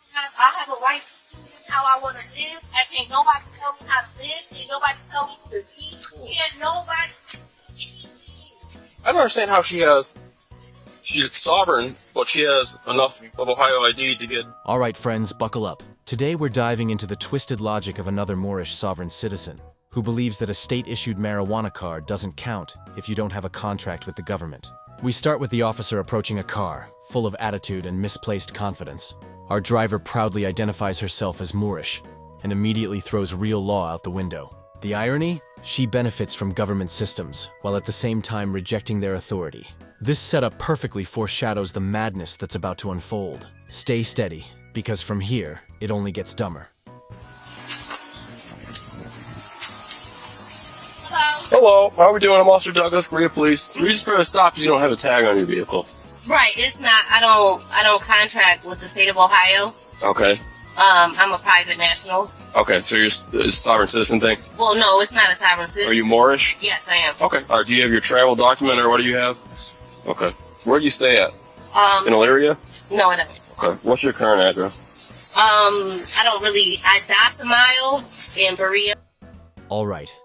I have a right to choose how I want to live. I can't nobody tell me how to live. Can't nobody tell me who to be. Can't nobody. I don't understand how she's sovereign, but she has enough of Ohio ID to get... Alright friends, buckle up. Today we're diving into the twisted logic of another Moorish sovereign citizen, who believes that a state-issued marijuana card doesn't count if you don't have a contract with the government. We start with the officer approaching a car, full of attitude and misplaced confidence. Our driver proudly identifies herself as Moorish, and immediately throws real law out the window. The irony? She benefits from government systems, while at the same time rejecting their authority. This setup perfectly foreshadows the madness that's about to unfold. Stay steady, because from here, it only gets dumber. Hello, how are we doing? I'm Officer Douglas, Korea Police. The reason for the stop is you don't have a tag on your vehicle. Right, it's not. I don't contract with the state of Ohio. Okay. I'm a private national. Okay, so you're a sovereign citizen thing? Well, no, it's not a sovereign citizen. Are you Moorish? Yes, I am. Okay. All right, do you have your travel document or what do you have? Okay. Where do you stay at? In Elyria? No, I don't. Okay. What's your current address? I don't really. That's a mile in Berea. Alright,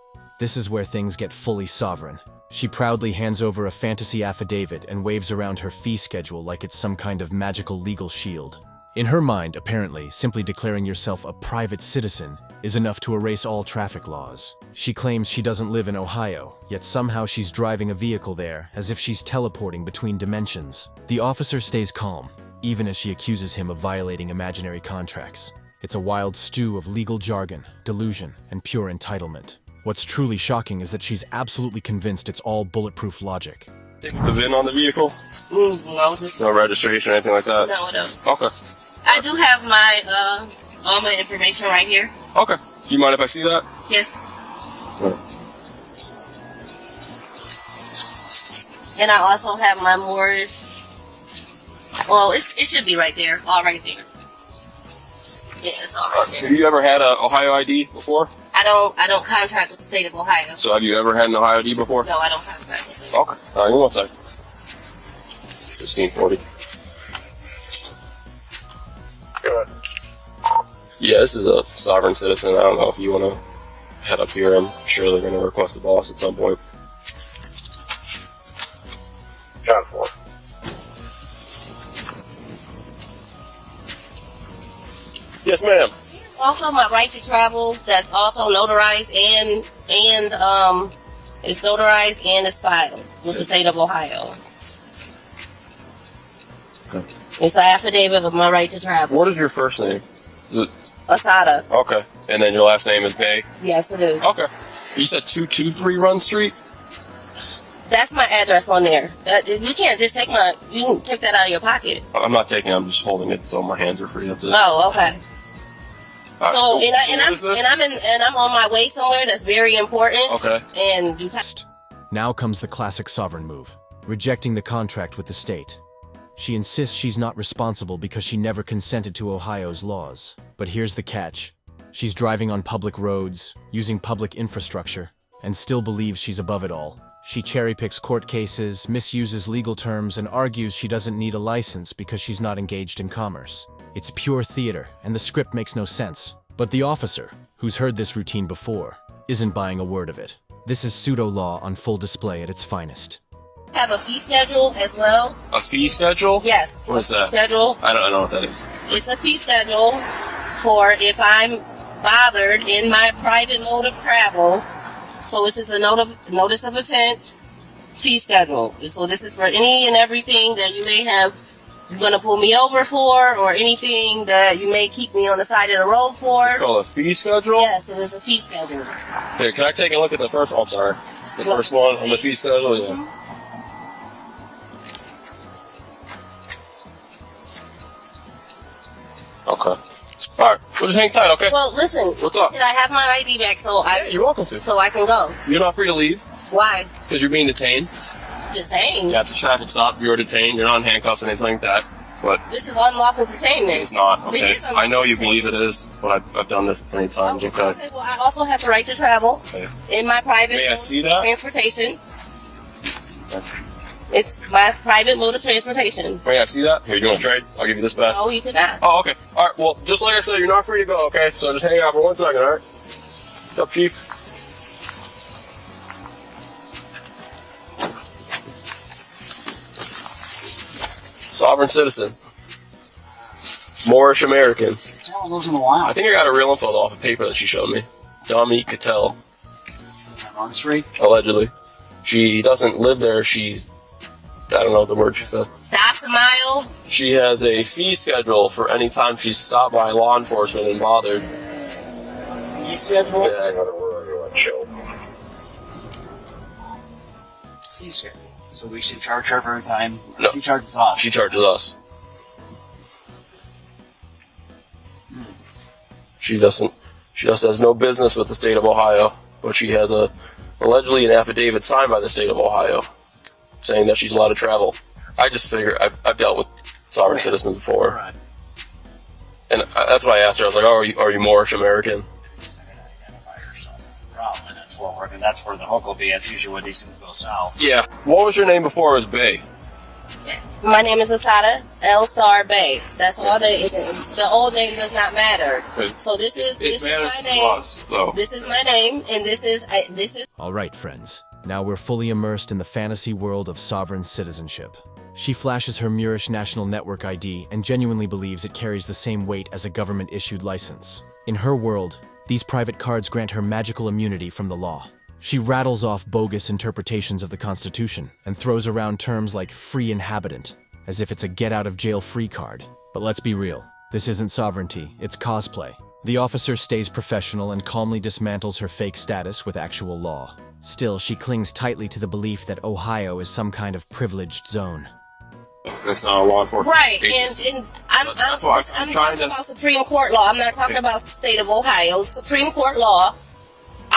this is where things get fully sovereign. She proudly hands over a fantasy affidavit and waves around her fee schedule like it's some kind of magical legal shield. In her mind, apparently, simply declaring yourself a private citizen is enough to erase all traffic laws. She claims she doesn't live in Ohio, yet somehow she's driving a vehicle there as if she's teleporting between dimensions. The officer stays calm, even as she accuses him of violating imaginary contracts. It's a wild stew of legal jargon, delusion, and pure entitlement. What's truly shocking is that she's absolutely convinced it's all bulletproof logic. The VIN on the vehicle? No, No registration or anything like that? No, I don't. Okay. I do have my all my information right here. Okay. Do you mind if I see that? Yes. Right. And I also have my Moorish. Well, it should be right there. All right there. Yeah, it's all right there. Have you ever had an Ohio ID before? I don't contract with the state of Ohio. So have you ever had an Ohio ID before? No, I don't contract with it. Okay. All right, give me 1 second. 1640. Good. Yeah, this is a sovereign citizen. I don't know if you want to head up here. I'm sure they're going to request the boss at some point. John 4. Yes, ma'am. Also, my right to travel. That's also notarized and it's notarized and it's filed with the state of Ohio. Okay. It's an affidavit of my right to travel. What is your first name? Is it... Asada. Okay. And then your last name is Bay? Yes, it is. Okay. You said 223 Run Street? That's my address on there. You can't just take you can take that out of your pocket. I'm not taking it, I'm just holding it so my hands are free. That's it. Oh, okay. All right, So cool. I'm on my way somewhere that's very important. Okay. And you Now comes the classic sovereign move, rejecting the contract with the state. She insists she's not responsible because she never consented to Ohio's laws. But here's the catch. She's driving on public roads, using public infrastructure, and still believes she's above it all. She cherry-picks court cases, misuses legal terms, and argues she doesn't need a license because she's not engaged in commerce. It's pure theater, and the script makes no sense. But the officer, who's heard this routine before, isn't buying a word of it. This is pseudo-law on full display at its finest. have a fee schedule as well. A fee schedule? Yes. What is that? Schedule. I don't know what that is. It's a fee schedule for if I'm bothered in my private mode of travel. So this is a notice of intent fee schedule. So this is for any and everything that you may have going to pull me over for, or anything that you may keep me on the side of the road for. Called a fee schedule? Yes, it is a fee schedule. Here, can I take a look at the first one? I'm sorry. The first one on the fee schedule? Yeah. Okay. Alright, we'll just hang tight, okay? Well, listen. What's up? Can I have my ID back Yeah, you're welcome to. so I can go? You're not free to leave Why? because you're being detained. Detained? Yeah, it's a traffic stop. You're detained. You're not in handcuffs or anything like that. But This is unlawful detainment. it's not, It okay? is unlawful. I know you believe it is, but I've done this many times, okay? Okay, well, I also have the right to travel Okay. in my private May I see that? transportation. Okay. It's my private mode of transportation. Oh yeah, see that? Here, you want to trade? I'll give you this back. No, you cannot. Oh, okay. All right. Well, just like I said, you're not free to go. Okay, so just hang out for 1 second. All right. What's up, Chief? Sovereign citizen. Moorish American. Tell those in the wild. I think I got her real info off a paper that she showed me. Dami Cattell, On the street. allegedly. She doesn't live there. She's, I don't know the word she said. That's a mile. She has a fee schedule for any time she's stopped by law enforcement and bothered. Fee schedule? I got a chill. Fee schedule. So we should charge her for every time. No. She charges us. She charges us. She just has no business with the state of Ohio, but she has allegedly an affidavit signed by the state of Ohio saying that she's allowed to travel. I just figure I've dealt with sovereign citizens before, Right. and that's why I asked her. I was like, "Oh, are you Moorish American?" Identify herself. That's the problem, and that's what we're. That's where the hook will be. That's usually where these things go south. Yeah. What was your name before it was Bay? My name is Asada El Star Bay. That's all the old name does not matter. So this is my name. though. This is my name, and this is. All right, friends. Now we're fully immersed in the fantasy world of sovereign citizenship. She flashes her Moorish National Network ID and genuinely believes it carries the same weight as a government-issued license. In her world, these private cards grant her magical immunity from the law. She rattles off bogus interpretations of the Constitution and throws around terms like free inhabitant, as if it's a get-out-of-jail-free card. But let's be real, this isn't sovereignty, it's cosplay. The officer stays professional and calmly dismantles her fake status with actual law. Still, she clings tightly to the belief that Ohio is some kind of privileged zone. That's not a law enforcement. Right, agency. and I'm I'm trying talking about Supreme Court law. I'm not talking about the state of Ohio. Supreme Court law.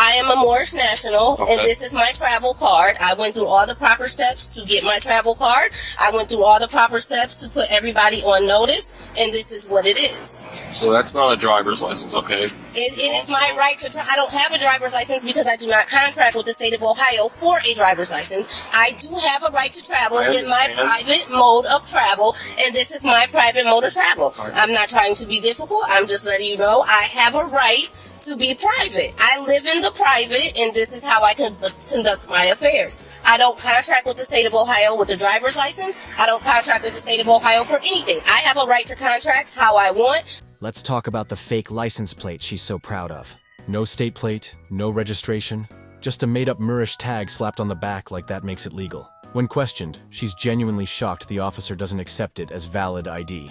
I am a Moorish national, and this is my travel card. I went through all the proper steps to get my travel card. I went through all the proper steps to put everybody on notice, and this is what it is. So that's not a driver's license, okay? It is my right to I don't have a driver's license because I do not contract with the state of Ohio for a driver's license. I do have a right to travel in my private mode of travel, and this is my private mode of travel. I'm not trying to be difficult. I'm just letting you know I have a right to be private. I live in the private, and this is how I conduct my affairs. I don't contract with the state of Ohio with a driver's license. I don't contract with the state of Ohio for anything. I have a right to contract how I want. Let's talk about the fake license plate she's so proud of. No state plate, no registration, just a made-up Moorish tag slapped on the back like that makes it legal. When questioned, she's genuinely shocked the officer doesn't accept it as valid ID.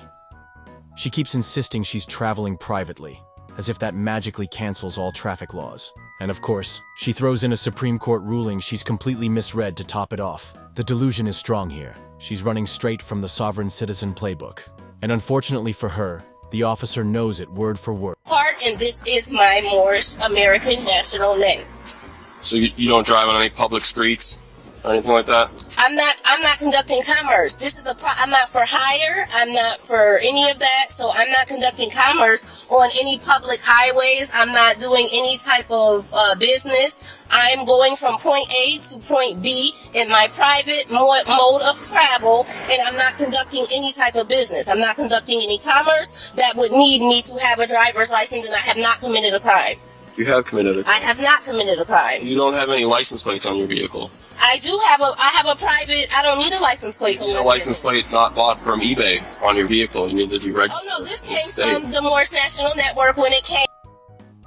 She keeps insisting she's traveling privately, as if that magically cancels all traffic laws. And of course, she throws in a Supreme Court ruling she's completely misread to top it off. The delusion is strong here. She's running straight from the sovereign citizen playbook. And unfortunately for her, the officer knows it word for word. And this is my Moorish American national name. So you don't drive on any public streets or anything like that? I'm not conducting commerce. This is I'm not for hire. I'm not for any of that. So I'm not conducting commerce on any public highways. I'm not doing any type of business. I'm going from point A to point B in my private mode of travel, and I'm not conducting any type of business. I'm not conducting any commerce that would need me to have a driver's license, and I have not committed a crime. You have committed a I have not committed a crime. You don't have any license plates on your vehicle. I have a private, I don't need a license plate. You need a license plate not bought from eBay on your vehicle. You need to be registered. Oh no, this came from the Moorish National Network when it came.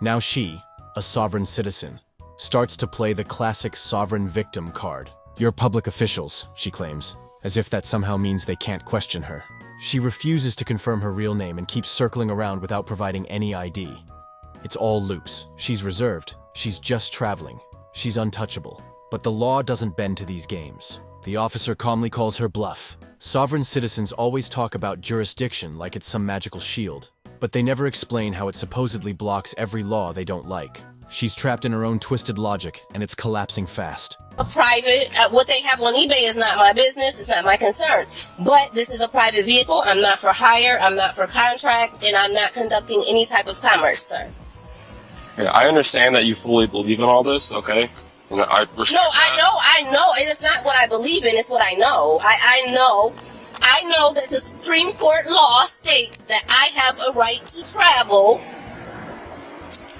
Now she, a sovereign citizen, starts to play the classic sovereign victim card. You're public officials, she claims, as if that somehow means they can't question her. She refuses to confirm her real name and keeps circling around without providing any ID. It's all loops. She's reserved. She's just traveling. She's untouchable. But the law doesn't bend to these games. The officer calmly calls her bluff. Sovereign citizens always talk about jurisdiction like it's some magical shield, but they never explain how it supposedly blocks every law they don't like. She's trapped in her own twisted logic, and it's collapsing fast. A private, what they have on eBay is not my business, it's not my concern. But this is a private vehicle. I'm not for hire, I'm not for contract, and I'm not conducting any type of commerce, sir. Yeah, I understand that you fully believe in all this, okay? And I respect No, that. I know, and it's not what I believe in, it's what I know. I know that the Supreme Court law states that I have a right to travel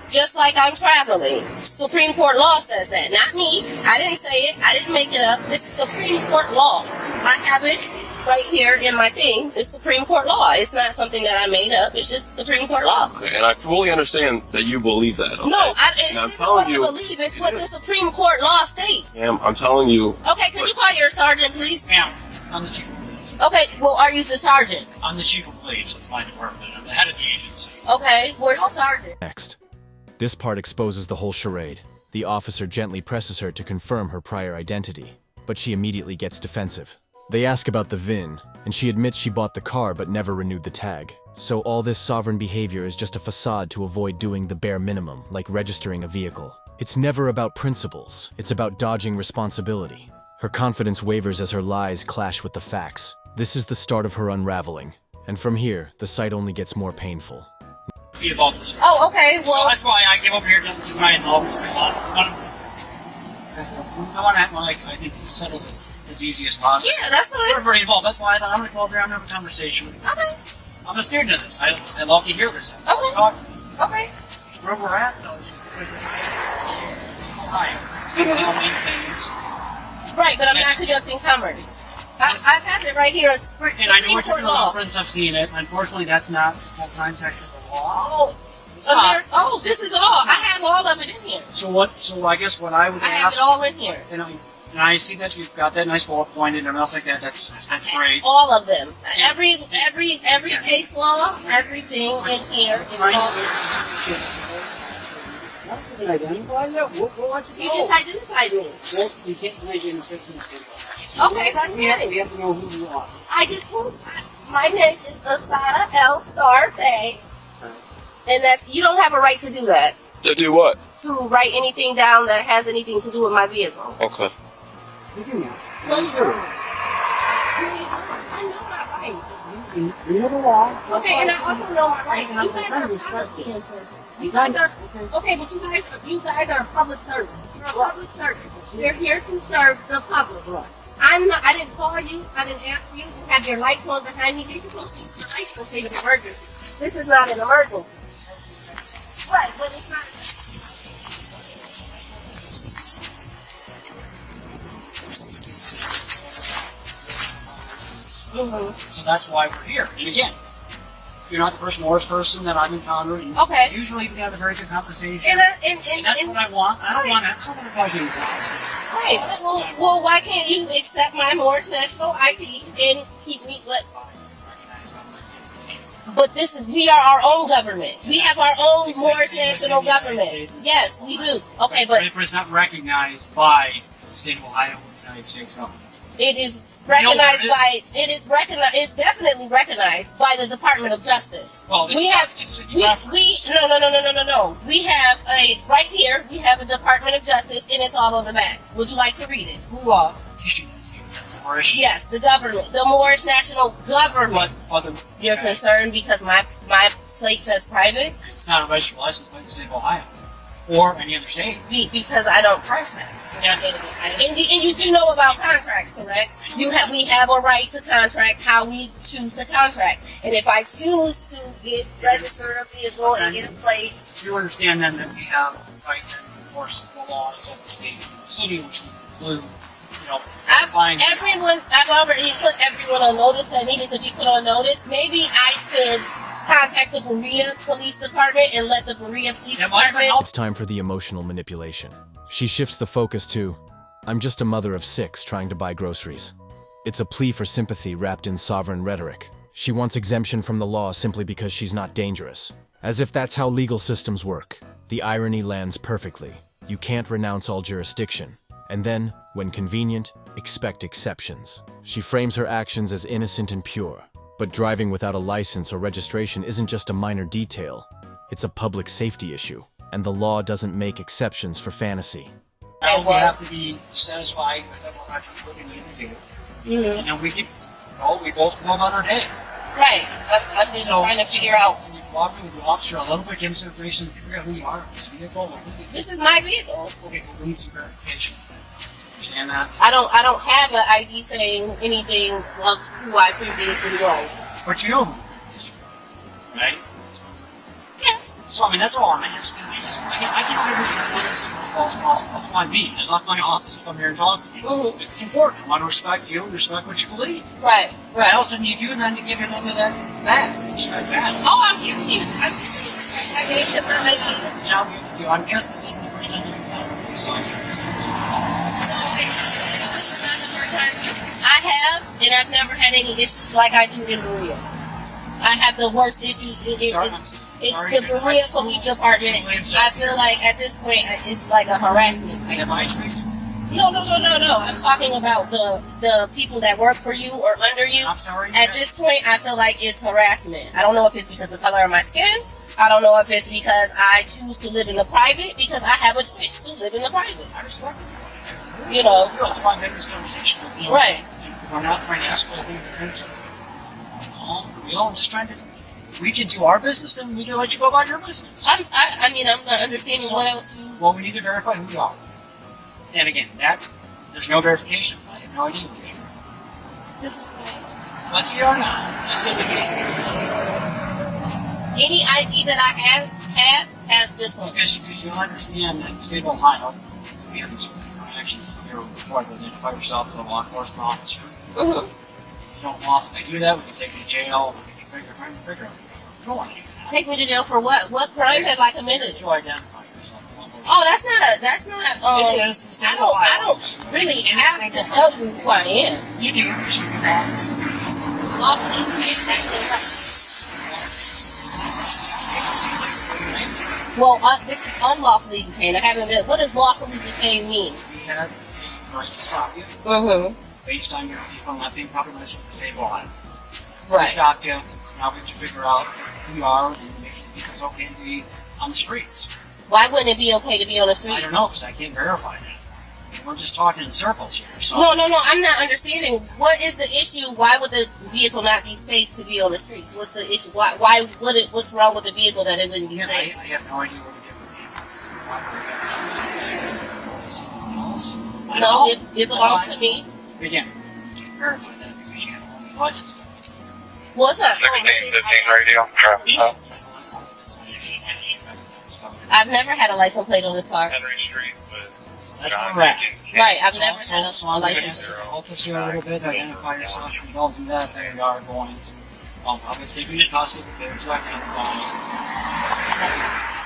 just like I'm traveling. Supreme Court law says that, not me. I didn't say it. I didn't make it up. This is Supreme Court law. I have it right here in my thing. It's Supreme Court law. It's not something that I made up. It's just Supreme Court law. Okay, and I fully understand that you believe that. Okay? No, And I'm it's telling what I you, believe. It's what the Supreme Court law states. ma'am, I'm telling you. Okay, could you call your sergeant, please? Ma'am, I'm the chief of police. Okay, well, are you the sergeant? I'm the chief of police. It's my department. I'm the head of the agency. Okay, where's the sergeant? Next. This part exposes the whole charade. The officer gently presses her to confirm her prior identity, but she immediately gets defensive. They ask about the VIN, and she admits she bought the car but never renewed the tag. So all this sovereign behavior is just a facade to avoid doing the bare minimum, like registering a vehicle. It's never about principles, it's about dodging responsibility. Her confidence wavers as her lies clash with the facts. This is the start of her unraveling, and from here, the sight only gets more painful. Be about this. Oh, okay, So well, that's why I came over here to try and help. I want to, like, I think, settle this as easy as possible. yeah, that's For fine. everybody involved. That's why I thought I'm going to go over here and have a conversation with you. Okay, I'm a student of this. I love to hear this stuff. Okay. Talk to me. okay. Where we're at, though, is Ohio. How many things. Right, but I'm not conducting commerce. I've had it right here. And I know what you're Supreme Court doing, law. friends. I've seen it. Unfortunately, that's not full-time section of the law. Oh, It's not. oh, this is all. I have all of it in here. So what? So I guess what I would I have ask, it all in here. and I see that you've got that nice bullet point and everything else like that. That's great. All of them. Every case law, everything in here is all. You can identify that. We'll let You just identified me. Well, you can't identify yourself. Okay, that's We fine. have to know who you are. I just told my name is Asada L. Scarface. And that's, you don't have a right to do that. To do what? To write anything down that has anything to do with my vehicle. Okay. You do now. No, you don't. I know my rights. You know the law. Okay, and I also know my rights. You guys are policy enforcement. You guys are, okay, but you guys are public servants. You're a public servant. You're here to serve the public. I'm not, I didn't call you, I didn't ask you to have your lights on behind me. You're supposed to keep your lights on in an emergency. This is not an emergency. Right, but it's not. So that's why we're here. And again, you're not the worst person that I've encountered. And Okay. Usually we have a very good conversation. And that's what I want. I don't want to cause you any problems. right. Well, why can't you accept my Morris National ID and keep me let? But this is, we are our own government. We have our own Morris National government. Yes, we do. Okay, but But it's not recognized by the state of Ohio or the United States government. it is recognized No, by, it is recognized, it's definitely recognized by the Department of Justice. Well, it's we not- have, it's we, referenced. no. We have right here, we have a Department of Justice and it's all on the back. Would you like to read it? Who issued this? Or issued? Yes, the government, the Morris National government. But You're concerned because my plate says private? it's not a registered license by the state of Ohio or any other state. Because I don't parse that. Yes. And you do know about contracts, correct? We have a right to contract how we choose to contract. And if I choose to get registered a vehicle and get a plate, You understand then that we have the right to enforce the laws of the state, city, which include, I've already put everyone on notice that needed to be put on notice. Maybe I should contact the Berea Police Department and let the Berea Police That might Department. It's time for the emotional manipulation. She shifts the focus to, I'm just a mother of 6 trying to buy groceries. It's a plea for sympathy wrapped in sovereign rhetoric. She wants exemption from the law simply because she's not dangerous. As if that's how legal systems work. The irony lands perfectly. You can't renounce all jurisdiction. And then, when convenient, expect exceptions. She frames her actions as innocent and pure. But driving without a license or registration isn't just a minor detail. It's a public safety issue. And the law doesn't make exceptions for fantasy. Now we have to be satisfied with that we're actually putting it together. And then we both go about our day. Right. I'm just trying to figure out cooperate with the officer a little bit, give him some information, figure out who you are, whose vehicle, or who is. This is my vehicle. Okay, but we need some verification. Understand that? I don't have an ID saying anything of who I previously was. But you know who it is, right? Yeah. So, I mean, that's all I'm asking. I can give you as honest as possible. That's my beat. I left my office to come here and talk to you. Mhm. It's important. I want to respect you and respect what you believe. Right. I also need you then to give you a little bit of that back. Respect that. Oh, I'm giving you. I gave him my ID. Job you. I'm guessing this isn't the first time you've encountered a police officer. I have, and I've never had any issues like I do in Berea. I have the worst issue. It's the Berea Police Department. I feel like at this point it's like a harassment type. Am I treated? No. I'm talking about the people that work for you or under you. I'm sorry. At this point, I feel like it's harassment. I don't know if it's because of the color of my skin. I don't know if it's because I choose to live in the private, because I have a choice to live in the private. I respect it. You know. That's why I'm having this conversation with you. Right. We're not trying to escalate things. We're trying to keep calm, real, and just trying to. We can do our business, and we can let you go about your business. I mean, I'm not understanding what else you. Well, we need to verify who you are. And again, there's no verification. I have no idea who you are. This is fine. Let's see or not. Just indicate. Any ID that I have has this one. Because you'll understand that in the state of Ohio, we have these actions here before to identify yourself as a law enforcement officer. Mm-hmm. If you don't lawfully do that, we can take you to jail. We can figure out. You don't want to do that. Take me to jail for what? What crime have I committed? To identify yourself. Oh, that's not. It is. In the state of I Ohio. don't really have to tell you who I am. You do. You should be lawful. Lawfully exactly. Well, this is unlawfully detained. I haven't been. What does lawfully detained mean? We have the right to stop you Mm-hmm. based on your vehicle not being properly registered with the state of Ohio. We Right. stopped you. Now we have to figure out who you are and make sure the vehicle's okay to be on the streets. Why wouldn't it be okay to be on the I street? don't know because I can't verify that. We're just talking in circles here. So No. I'm not understanding. What is the issue? Why would the vehicle not be safe to be on the streets? What's the issue? Why would it? What's wrong with the vehicle that it wouldn't be again, safe? I have no idea what we did with the vehicle. No, it belongs to me. Again, I can't verify that because you have a license. Well, it's not. 1615 radio. I've never had a license plate on this car. Henry Street with That's John where we're at. Jenkins. Right, I've never So had a I'm going to license. help us here a little bit, identify yourself. If you don't do that, then we are going to probably take you to custody for failure to identify.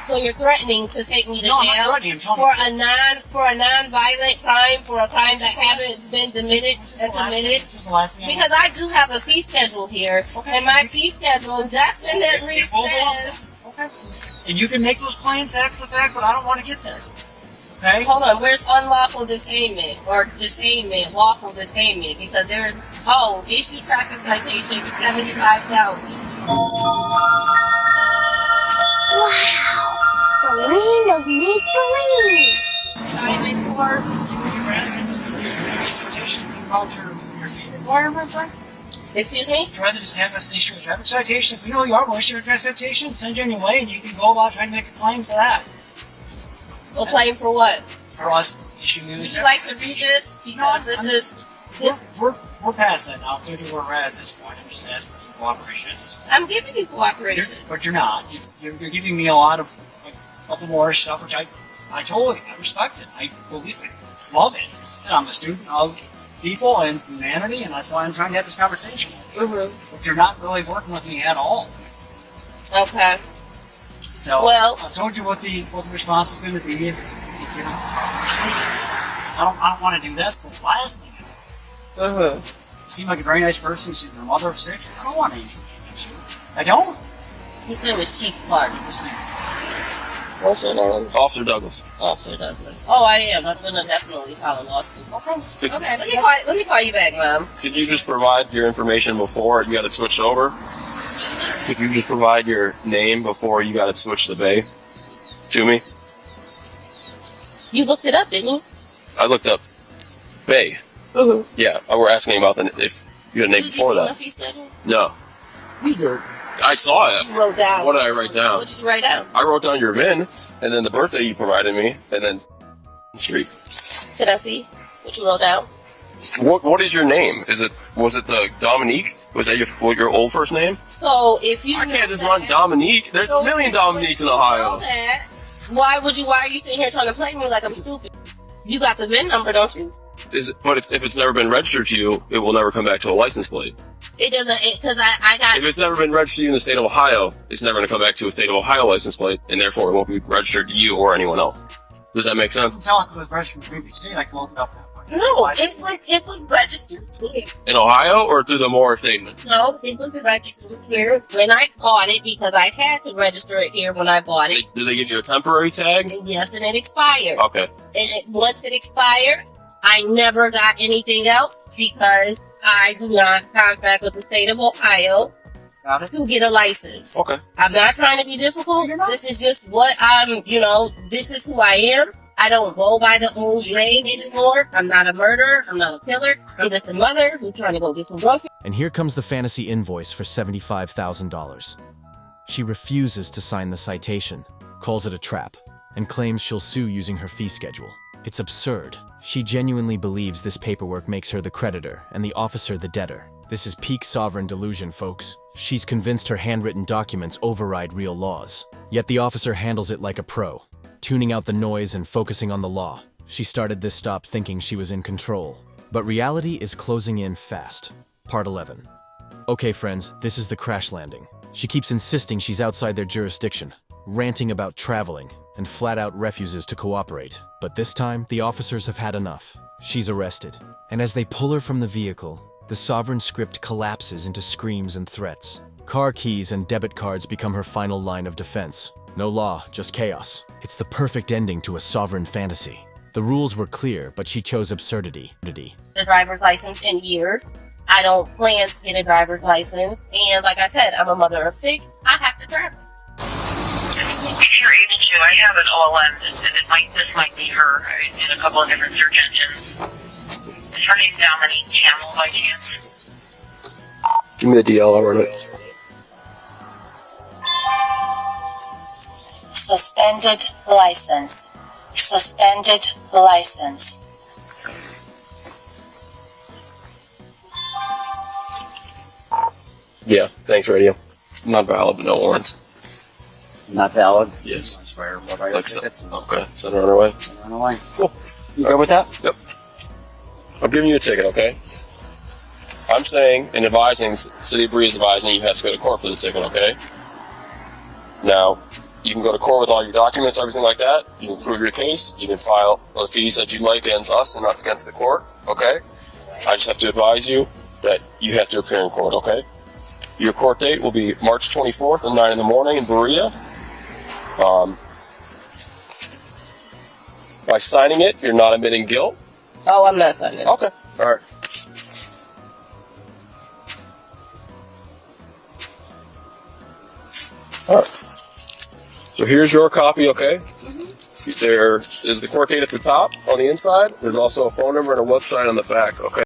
So you're threatening to take me to No, I'm not jail threatening, I'm telling for you. a non-violent crime, for a crime that hasn't been committed. Just the last thing. Because I do have a fee schedule here, Okay. and my fee schedule definitely It will go up. says. Okay. And you can make those claims after the fact, but I don't want to get there. Okay? Hold on, where's unlawful detainment or detainment, lawful detainment? Because issue traffic citation for 75,000. Wow! The land of make-believe! Assignment for About your fee requirement, then? excuse me. Try to just have us issue a traffic citation. If we know you are, we'll issue a traffic citation, send you on your way, and you can go about trying to make a claim for that. A claim for what? For us issuing you. Would you like to read this? Because We're past that now. I told you where we're at this point. I'm just asking for some cooperation at this point. I'm giving you cooperation. But you're not. You're giving me a lot of more stuff, which I totally I respect it. I believe it. Love it. So I'm a student of people and humanity, and that's why I'm trying to have this conversation. Mm-hmm. But you're not really working with me at all. Okay. So Well- I've told you what the response is going to be. If you don't, I don't want to do that for the last thing. Mm-hmm. You seem like a very nice person. You're a mother of 6. I don't want anything against you. I don't. His name is Chief Clark. Yes, ma'am. What's your name? Officer Douglas. Officer Douglas. Oh, I am. I'm gonna definitely file a lawsuit. Okay. Okay, let me call you back, Mom. Could you just provide your information before you got it switched over? Could you just provide your name before you got it switched to Bay to me? You looked it up, didn't you? I looked up Bay. Mm-hmm. Yeah, we're asking about if you had a name Did before you see my that. fee schedule? No. We good. I saw it. You wrote down. What did I write down? What did you write down? I wrote down your VIN, and then the birthday you provided me, and then street. Can I see what you wrote down? What is your name? Was it the Dominique? Was that your old first name? So if you I can't just run Dominique. There's a million Dominiques in Ohio. Why are you sitting here trying to play me like I'm stupid? You got the VIN number, don't you? If it's never been registered to you, it will never come back to a license plate. It doesn't, because I got... If it's never been registered to you in the state of Ohio, it's never going to come back to a state of Ohio license plate, and therefore it won't be registered to you or anyone else. Does that make sense? Tell us if it was registered in the previous state. I can look it up. No, it was registered here. In Ohio or through the Moore statement? No, it was registered here when I bought it because I had to register it here when I bought it. Did they give you a temporary tag? Yes, and it expired. Okay. And once it expired, I never got anything else because I do not contract with the state of Ohio Got it? to get a license. Okay. I'm not trying to be difficult. This is just what this is who I am. I don't go by the old name anymore. I'm not a murderer. I'm not a killer. I'm just a mother who's trying to go get some groceries. And here comes the fantasy invoice for $75,000. She refuses to sign the citation, calls it a trap, and claims she'll sue using her fee schedule. It's absurd. She genuinely believes this paperwork makes her the creditor and the officer the debtor. This is peak sovereign delusion, folks. She's convinced her handwritten documents override real laws. Yet the officer handles it like a pro, tuning out the noise and focusing on the law. She started this stop thinking she was in control. But reality is closing in fast. Part 11. Okay, friends, this is the crash landing. She keeps insisting she's outside their jurisdiction, ranting about traveling, and flat out refuses to cooperate. But this time, the officers have had enough. She's arrested. And as they pull her from the vehicle, the sovereign script collapses into screams and threats. Car keys and debit cards become her final line of defense. No law, just chaos. It's the perfect ending to a sovereign fantasy. The rules were clear, but she chose absurdity. A driver's license in years. I don't plan to get a driver's license. And like I said, I'm a mother of 6. I have to travel. If you're able to, I have an OLM, and this might be her in a couple of different search engines. Is her name Dominique Camel by chance? Give me the DL, I'll run it. Suspended license. Suspended license. Yeah, thanks, radio. Not valid, but no warrants. Not valid. Yes. I swear. What are your Like so. tickets? Okay, send her on her way. Run away. Cool. You good with that? Yep. I'm giving you a ticket, okay? I'm saying and advising, City of Bree is advising you have to go to court for the ticket, okay? Now, you can go to court with all your documents, everything like that. You can prove your case. You can file the fees that you'd like against us and not against the court, okay? I just have to advise you that you have to appear in court, okay? Your court date will be March 24th at 9 in the morning in Berea. By signing it, you're not admitting guilt. Oh, I'm not signing. Okay. All right. All right. So here's your copy, okay? There is the court date at the top on the inside. There's also a phone number and a website on the back, okay?